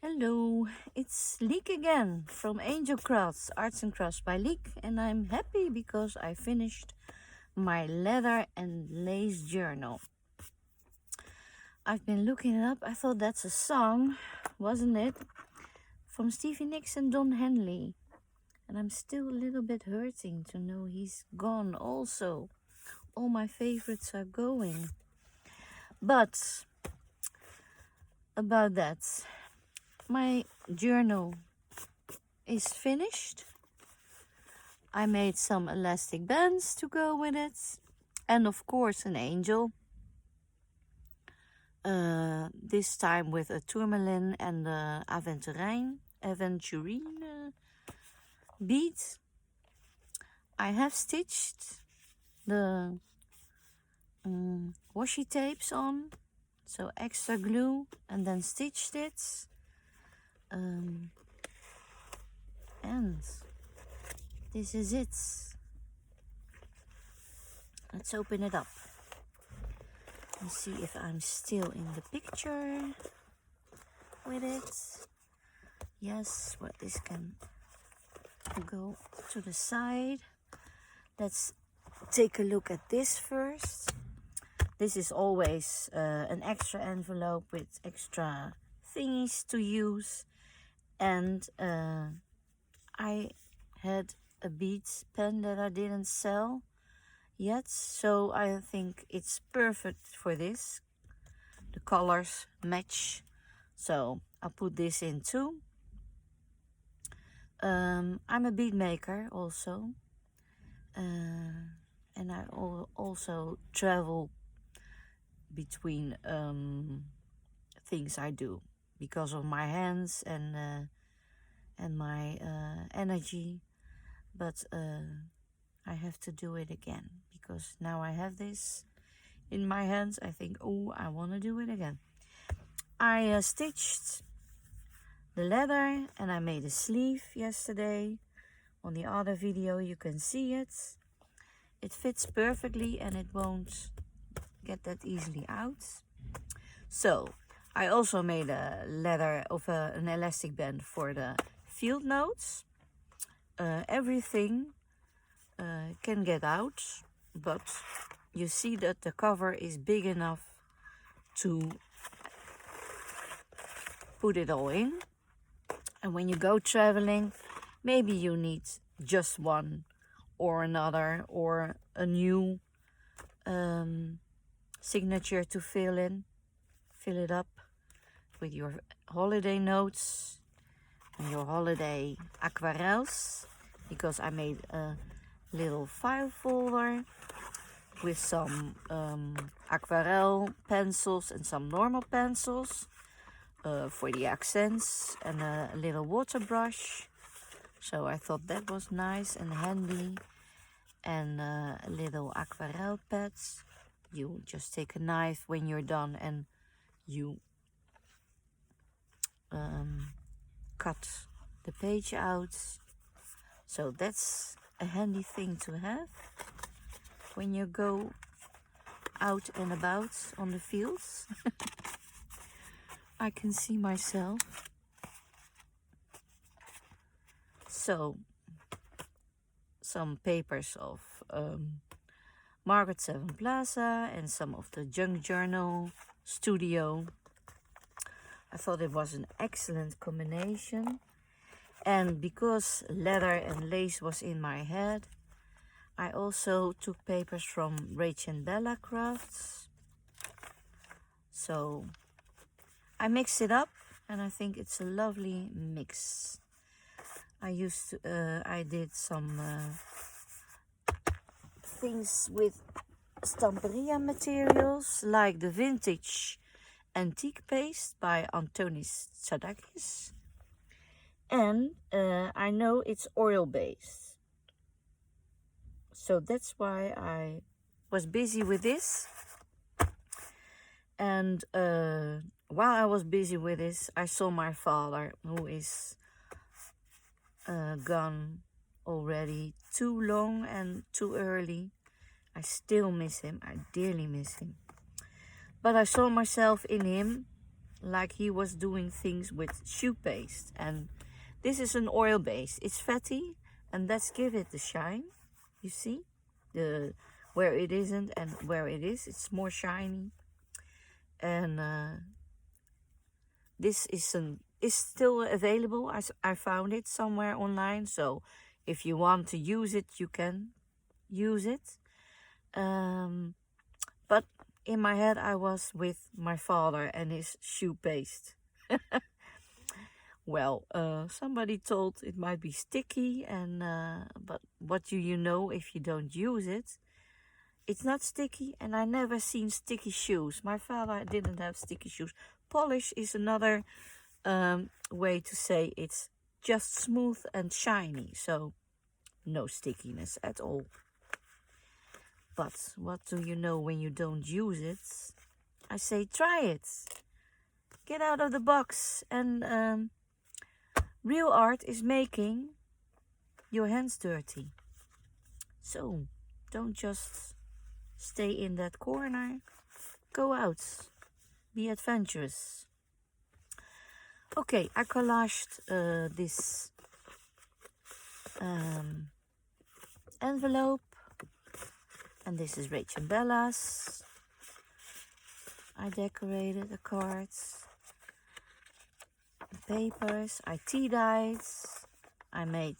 Hello, it's Leek again from Angel Crafts, Arts and Crafts by Leek, and I'm happy because I finished my leather and lace journal. I've been looking it up. I thought that's a song, wasn't it? From Stevie Nicks and Don Henley. And I'm still a little bit hurting to know he's gone also. All my favorites are going. But about that, my journal is finished. I made some elastic bands to go with it, and of course an angel. This time with a tourmaline and the aventurine bead. I have stitched the washi tapes on, so extra glue, and then stitched it. And this is it. Let's open it up and see if I'm still in the picture with it. Yes, well, this can go to the side. Let's take a look at this first. This is always an extra envelope with extra thingies to use. And I had a beads pen that I didn't sell yet, so I think it's perfect for this. The colors match, so I'll put this in too. I'm a bead maker also, and I also travel between things I do because of my hands and my energy, but I have to do it again because now I have this in my hands. I think, oh, I want to do it again. I stitched the leather and I made a sleeve yesterday. On the other video you can see it. It fits perfectly and it won't get that easily out. So I also made a leather of an elastic band for the field notes. Everything can get out, but you see that the cover is big enough to put it all in. And when you go traveling, maybe you need just one or another or a new signature to fill it up with your holiday notes and your holiday aquarels, because I made a little file folder with some aquarel pencils and some normal pencils for the accents, and a little water brush. So I thought that was nice and handy. And a little aquarel pads. You just take a knife when you're done and you cut the page out. So that's a handy thing to have when you go out and about on the fields. I can see myself. So some papers of Margaret 7 Plaza and some of the Junk Journal Studio. I thought it was an excellent combination. And because leather and lace was in my head, I also took papers from Rach and Bella Crafts. So I mixed it up and I think it's a lovely mix. I did some things with Stamperia materials, like the vintage antique paste by Antonis Tsadakis. And I know it's oil based. So that's why I was busy with this. And while I was busy with this, I saw my father, who is gone already too long and too early. I still miss him. I dearly miss him. But I saw myself in him like he was doing things with shoe paste. And this is an oil base. It's fatty, and let's give it the shine. You see, the where it isn't and where it is, it's more shiny. And this is still available. I found it somewhere online, so if you want to use it, you can use it. But in my head, I was with my father and his shoe paste. Well, somebody told it might be sticky, and but what do you know if you don't use it? It's not sticky, and I never seen sticky shoes. My father didn't have sticky shoes. Polish is another way to say it's just smooth and shiny, so no stickiness at all. But what do you know when you don't use it? I say try it. Get out of the box, and real art is making your hands dirty. So don't just stay in that corner. Go out. Be adventurous. Okay, I collaged this envelope. And this is Rachel Bella's. I decorated the cards. The papers. I tea-dyed. I made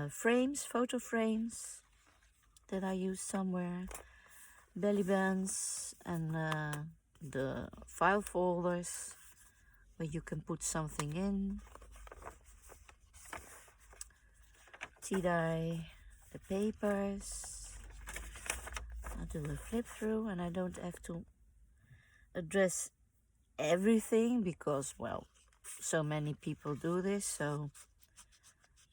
frames, photo frames that I used somewhere. Belly bands and the file folders where you can put something in. Tea-dye the papers. I'll do a flip through, and I don't have to address everything because, well, so many people do this, so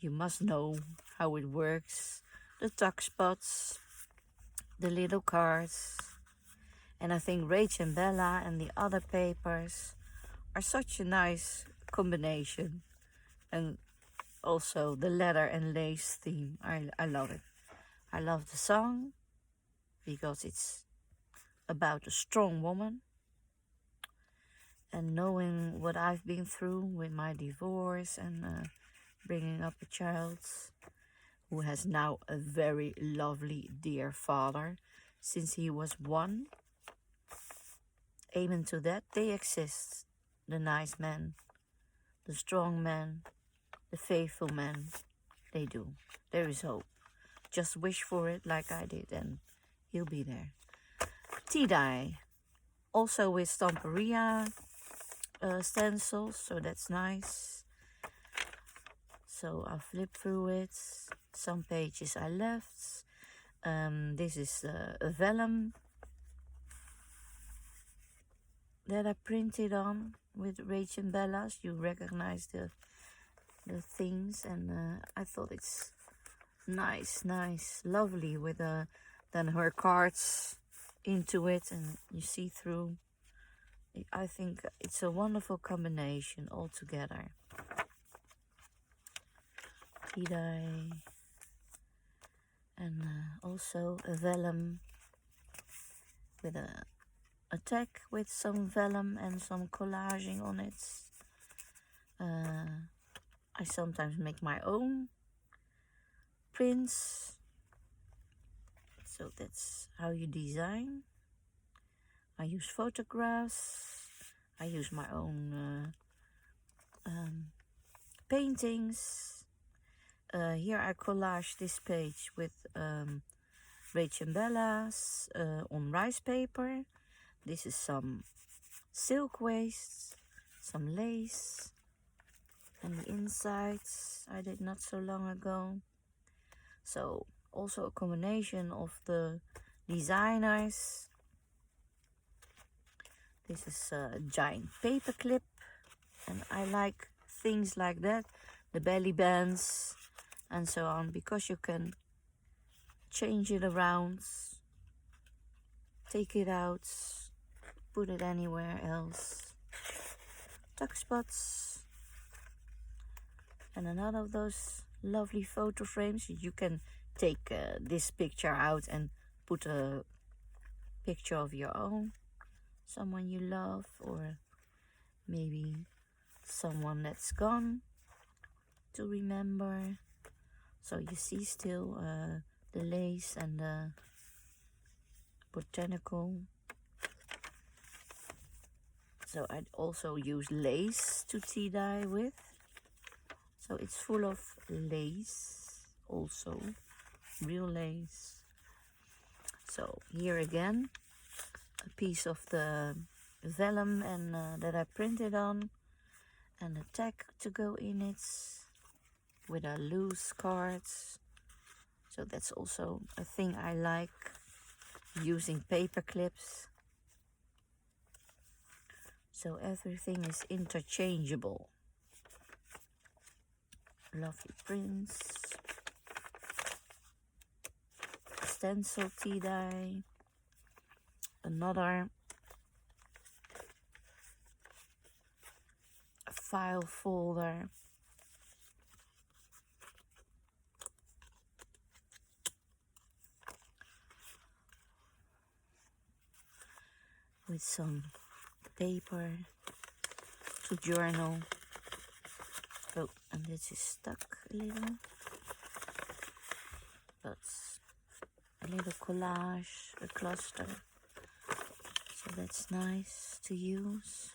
you must know how it works. The tuck spots, the little cards, and I think Rach and Bella and the other papers are such a nice combination. And also the leather and lace theme, I love it. I love the song because it's about a strong woman, and knowing what I've been through with my divorce and bringing up a child who has now a very lovely dear father since he was 1. Amen to that. They exist. The nice men, the strong men, the faithful men. They do. There is hope. Just wish for it like I did, and he'll be there. Tea-dye, also with Stamperia stencils, so that's nice. So I'll flip through it. Some pages I left. This is a vellum that I printed on with Rach and Bella's. You recognize the things, and I thought it's nice, lovely with then her cards into it, and you see through. I think it's a wonderful combination altogether. Tea-dye, and also a vellum with a tag with some vellum and some collaging on it. I sometimes make my own prints, so that's how you design. I use photographs, I use my own paintings. Here I collage this page with Rach and Bella's on rice paper. This is some silk waste, some lace, and the insides I did not so long ago. So also a combination of the designers. This is a giant paper clip, and I like things like that, the belly bands and so on, because you can change it around, take it out, put it anywhere else. Tuck spots, and another of those lovely photo frames. You can take this picture out and put a picture of your own, someone you love, or maybe someone that's gone to remember. So you see still the lace and the botanical. So I also use lace to tea dye with. So it's full of lace also, real lace. So here again, a piece of the vellum and that I printed on, and a tag to go in it with a loose cards. So that's also a thing I like, using paper clips. So everything is interchangeable. Lovely prints. Stencil tea dye. Another file folder. With some paper to journal. Oh, and this is stuck a little. That's a little collage, a cluster. So that's nice to use.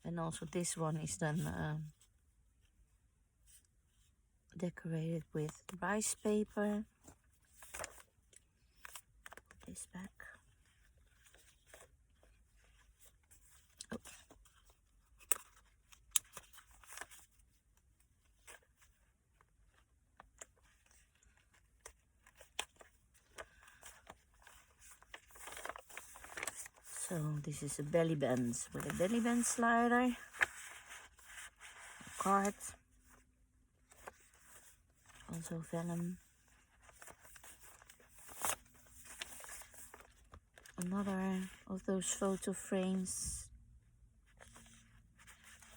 And also this one is then decorated with rice paper. Put this back. Oh. So this is a belly band with a belly band slider, a card, also vellum. Another of those photo frames,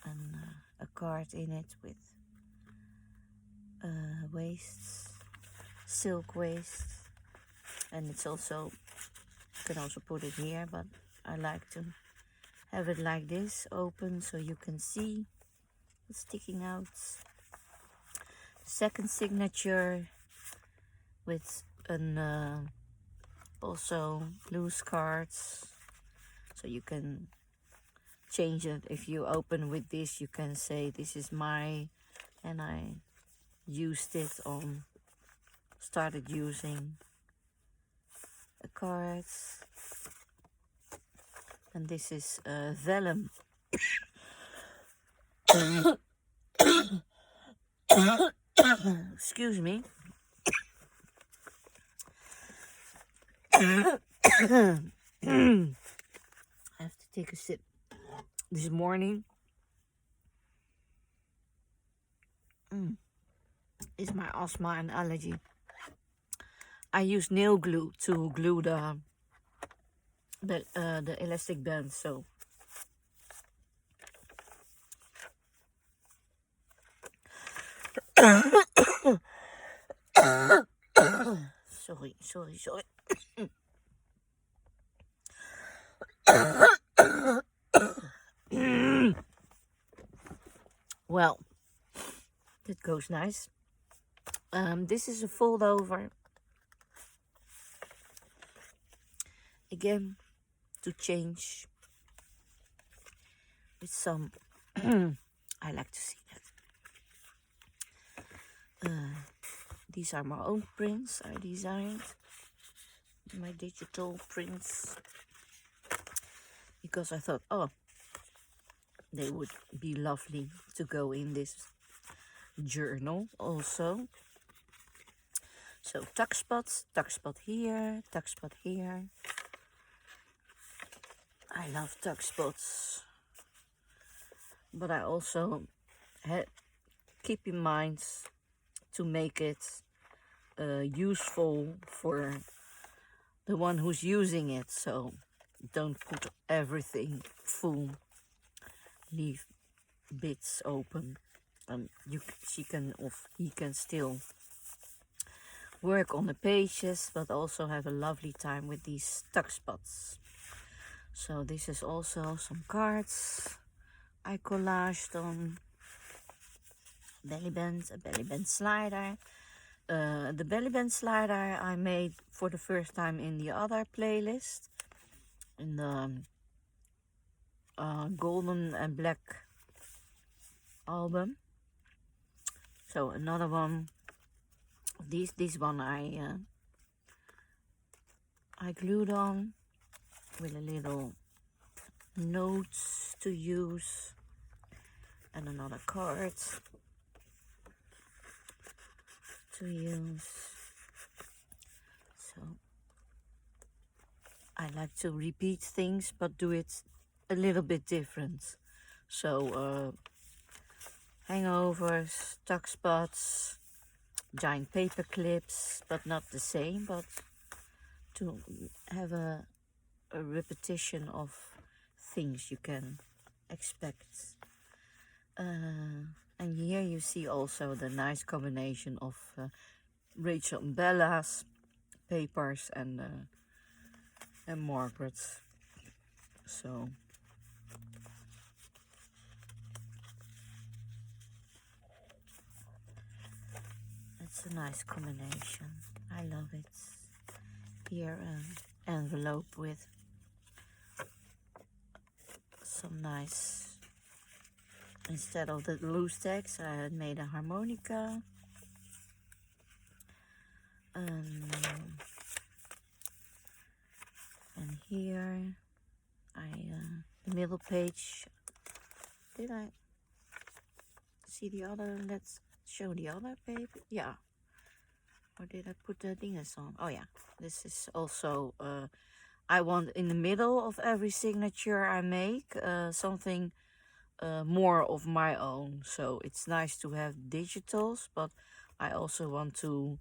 and a card in it with wastes, silk waste, and it's also, you can also put it here, but I like to have it like this, open, so you can see it's sticking out. Second signature with an also loose cards, so you can change it. If you open with this, you can say this is my, and I used it on, started using the cards. And this is vellum. Excuse me. I have to take a sip this morning. It's my asthma and allergy. I use nail glue to glue the elastic band, so sorry. Well, that goes nice. This is a fold over. Again, to change with some, I like to see that. These are my own prints I designed, my digital prints, because I thought, oh, they would be lovely to go in this journal also. So tuck spot here, tuck spot here. I love tuck spots, but I also keep in mind to make it useful for the one who's using it. So don't put everything full, leave bits open, and he can still work on the pages, but also have a lovely time with these tuck spots. So this is also some cards I collaged on belly bands, a belly band slider. The belly band slider I made for the first time in the other playlist, in the golden and black album. So another one, this one I glued on with a little notes to use and another card to use. So I like to repeat things but do it a little bit different. So hangovers, tuck spots, giant paper clips, but not the same, but to have a repetition of things you can expect. And here you see also the nice combination of Rachel and Bella's papers and Margaret's. So it's a nice combination. I love it. Here an envelope with some nice, instead of the loose tags, I had made a harmonica. And here the middle page, did I see the other? Let's show the other paper. Yeah. Or did I put the dingus on? Oh yeah, this is also, I want in the middle of every signature I make something more of my own. So it's nice to have digitals, but I also want to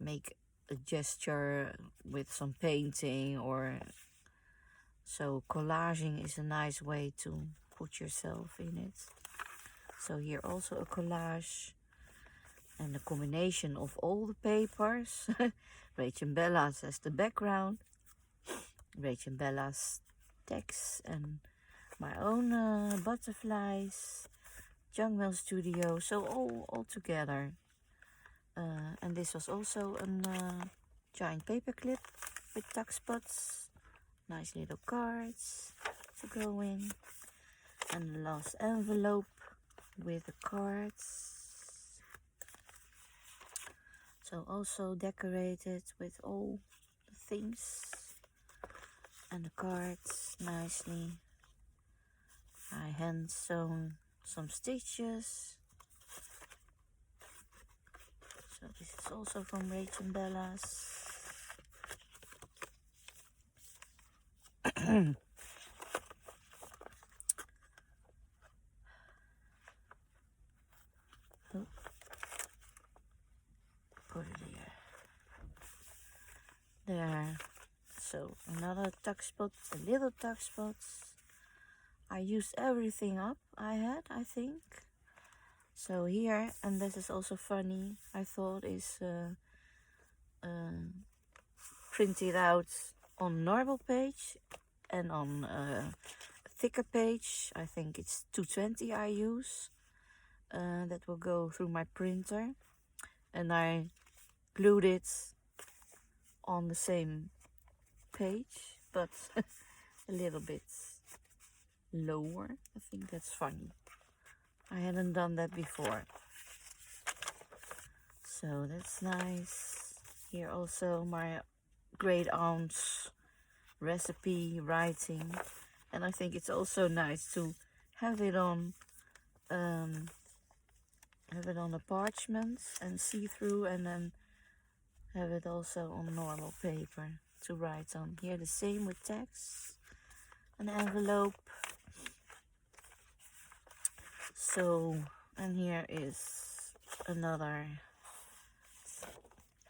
make a gesture with some painting, or so collaging is a nice way to put yourself in it. So here also a collage and a combination of all the papers. Rachel Bella's as the background, Rachel Bella's text, and my own butterflies, Jungwell Studio, so all together. And this was also a giant paper clip with tuck spots, nice little cards to go in, and the last envelope with the cards. So also decorated with all the things and the cards nicely. I hand sewn some stitches. So this is also from Rachel Bella's. Oh, put it here. There. So another tuck spot, the little tuck spots. I used everything up I had, I think. So here, and this is also funny, I thought, is printed out on normal page and on a thicker page. I think it's 220 I use. That will go through my printer, and I glued it on the same page, but a little bit lower. I think that's funny. I hadn't done that before, so that's nice. Here also my great aunt's recipe writing, and I think it's also nice to have it on a parchment and see through, and then have it also on normal paper to write on. Here the same with text, an envelope. So, and here is another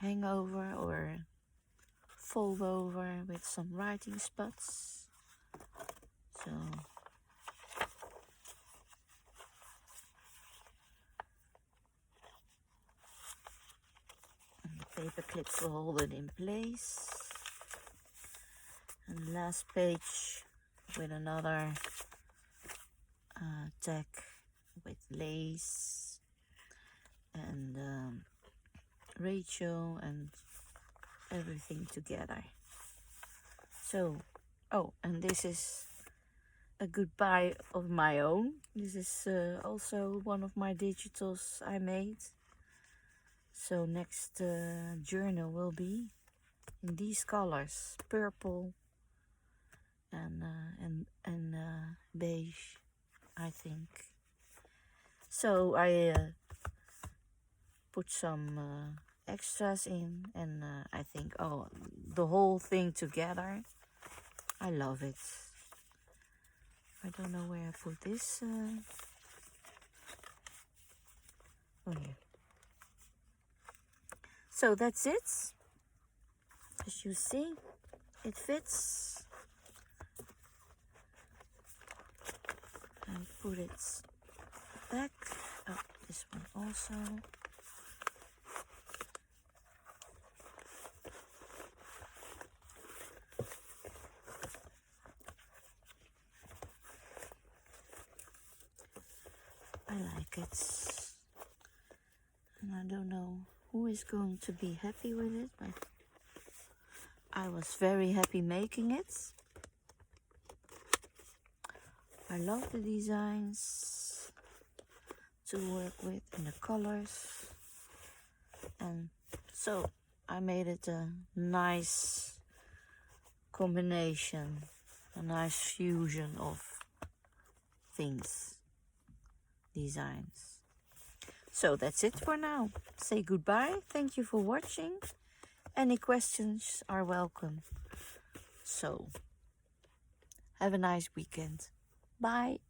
hangover or fold over with some writing spots. So paper clips will hold it in place. And last page with another tag with lace and Rachel and everything together. So, oh, and this is a goodbye of my own. This is also one of my digitals I made. So next journal will be in these colors, purple and beige, I think. So I put some extras in, and I think, oh, the whole thing together, I love it. I don't know where I put this. Oh, here. So that's it. As you see, it fits. And put it back. Oh, this one also. I like it. And I don't know who is going to be happy with it, but I was very happy making it. I love the designs to work with and the colors. And so I made it a nice combination, a nice fusion of things, designs. So that's it for now. Say goodbye. Thank you for watching. Any questions are welcome. So have a nice weekend. Bye.